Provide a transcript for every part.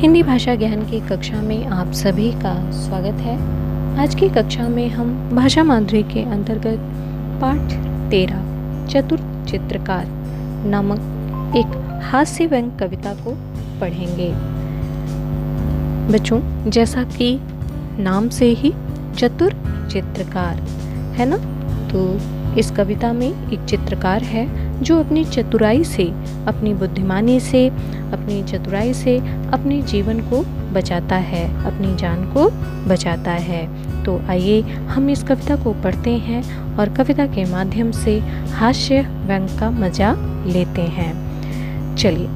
हिंदी भाषा ज्ञान की कक्षा में आप सभी का स्वागत है। आज की कक्षा में हम भाषा माधुरी के अंतर्गत पाठ 13 चतुर चित्रकार नामक एक हास्य व्यंग्य कविता को पढ़ेंगे। बच्चों, जैसा कि नाम से ही चतुर चित्रकार है ना, तो इस कविता में एक चित्रकार है जो अपनी चतुराई से, अपनी बुद्धिमानी से, अपनी चतुराई से अपने जीवन को बचाता है, अपनी जान को बचाता है। तो आइए हम इस कविता को पढ़ते हैं और कविता के माध्यम से हास्य व्यंग्य का मजा लेते हैं। चलिए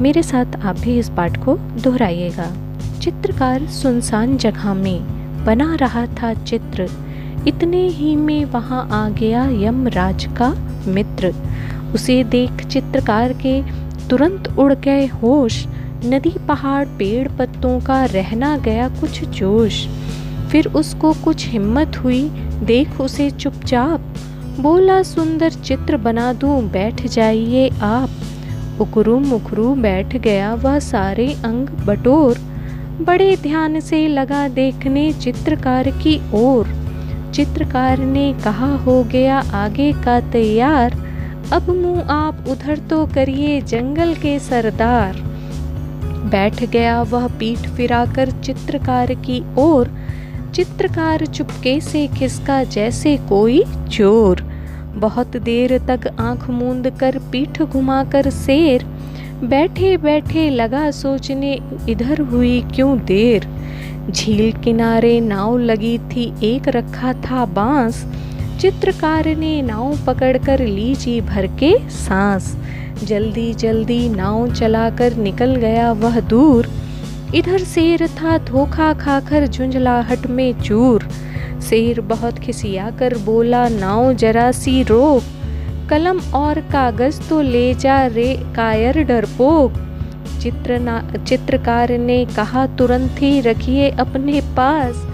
मेरे साथ आप भी इस पाठ को दोहराइएगा। चित्रकार सुनसान जगह में बना रहा था चित्र, इतने ही में वहाँ आ गया यमराज का मित्र। उसे देख चित्रकार के तुरंत उड़ गए होश, नदी पहाड़ पेड़ पत्तों का रहना गया कुछ जोश। फिर उसको कुछ हिम्मत हुई, देख उसे चुपचाप, बोला सुंदर चित्र बना दूं, बैठ जाइए आप। उकरू मुकरू बैठ गया वह सारे अंग बटोर, बड़े ध्यान से लगा देखने चित्रकार की ओर। चित्रकार ने कहा हो गया आगे का तैयार, अब मुँह आप उधर तो करिए जंगल के सरदार। बैठ गया वह पीठ फिराकर चित्रकार की ओर, चित्रकार चुपके से खिसका जैसे कोई चोर। बहुत देर तक आंख मूंद कर पीठ घुमाकर शेर, बैठे बैठे लगा सोचने इधर हुई क्यों देर। झील किनारे नाव लगी थी एक रखा था बांस, चित्रकार ने नाव पकड़कर ली जी भर के सांस। जल्दी जल्दी नाव चलाकर निकल गया वह दूर, इधर शेर था धोखा खाकर झुंझलाहट में चूर। शेर बहुत खिसिया कर बोला नाव जरा सी रोक, कलम और कागज तो ले जा रे कायर डरपोक। चित्रकार ने कहा तुरंत ही रखिए अपने पास,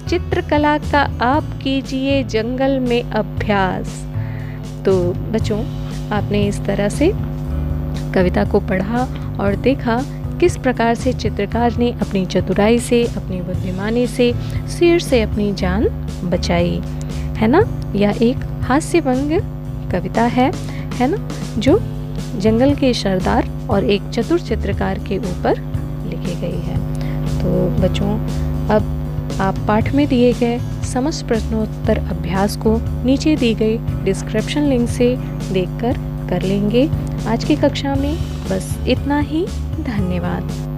चित्रकला का आप कीजिए जंगल में अभ्यास। तो बच्चों, आपने इस तरह से कविता को पढ़ा और देखा किस प्रकार से चित्रकार ने अपनी चतुराई से, अपनी बुद्धिमानी से शेर से अपनी जान बचाई, है ना। यह एक हास्य व्यंग्य कविता है ना, जो जंगल के सरदार और एक चतुर चित्रकार के ऊपर लिखी गई है। तो बच्चों, अब आप पाठ में दिए गए समस्त प्रश्नोत्तर अभ्यास को नीचे दी गई डिस्क्रिप्शन लिंक से देखकर कर लेंगे। आज की कक्षा में बस इतना ही। धन्यवाद।